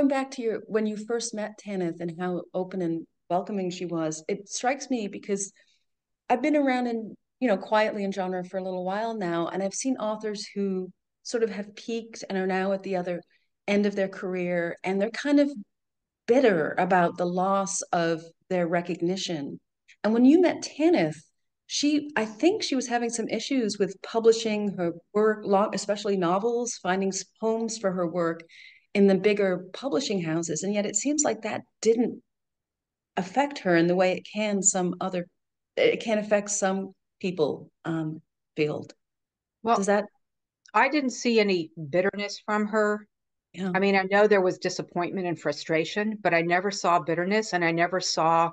going back to your when you first met Tanith and how open and welcoming she was, it strikes me because I've been around in, quietly in genre for a little while now, and I've seen authors who sort of have peaked and are now at the other end of their career, and they're kind of bitter about the loss of their recognition. And when you met Tanith, I think she was having some issues with publishing her work, especially novels, finding homes for her work in the bigger publishing houses. And yet it seems like that didn't affect her in the way it can affect some people field. Does Well, that, I didn't see any bitterness from her. yeah. I mean, I know there was disappointment and frustration, but I never saw bitterness, and I never saw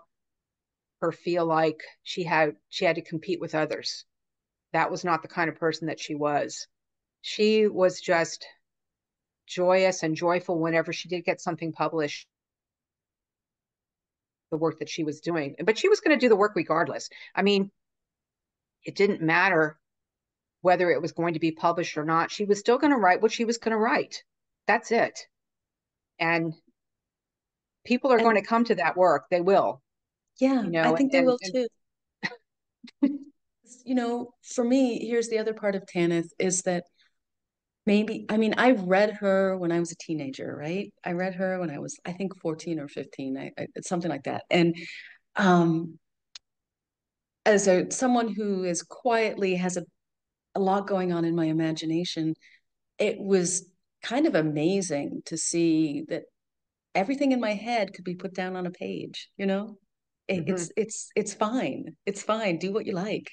her feel like she had to compete with others. That was not the kind of person that she was. She was just joyous and joyful whenever she did get something published, the work that she was doing. But she was going to do the work regardless. I mean, it didn't matter whether it was going to be published or not. She was still going to write what she was going to write. That's it. And people are going And to come to that work. They will, yeah, you I know, think they will and too. For me, here's the other part of Tanith is that maybe, I mean, I read her when I was a teenager, right? I read her when I was, I think, 14 or 15, something like that. And um, as someone who is quietly has a lot going on in my imagination, it was kind of amazing to see that everything in my head could be put down on a page, mhm, it's fine. It's fine. Do what you like.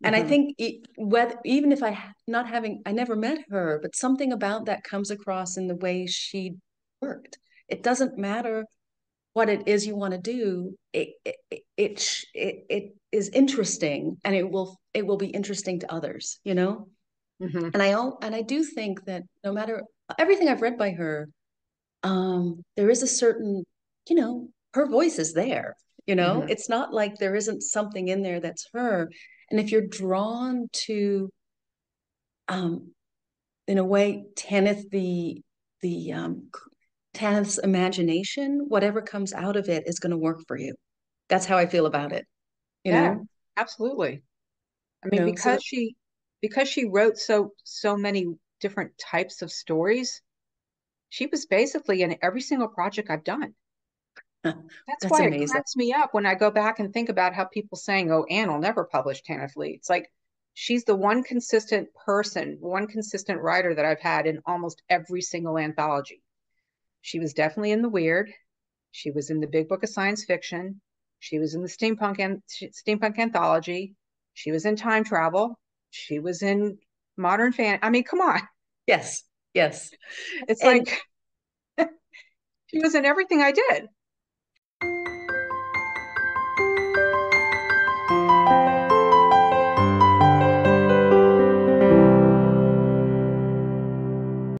And I mhm, think whether even if not having I never met her, but something about that comes across in the way she worked. It doesn't matter what it is you want to do. It is interesting, and it will be interesting to others, mhm, And I do think that no matter everything I've read by her, there is a certain, her voice is there, mhm. it's not like there isn't something in there that's her. And if you're drawn to, um, in a way, the Tanith's imagination, whatever comes out of it is going to work for you. That's how I feel about it, you Yeah, know, absolutely. I mean, so that because she wrote so many different types of stories, she was basically in every single project I've done. That's that's why it amazing. cracks me up when I go back and think about how people saying, "Oh, Anne will never publish Tanith Lee." It's like she's the one consistent person, one consistent writer that I've had in almost every single anthology. She was definitely in the weird. She was in the Big Book of Science Fiction. She was in the steampunk anthology. She was in time travel. She was in modern fan. I mean, come on. Yes, yes. It's And like she was in everything I did.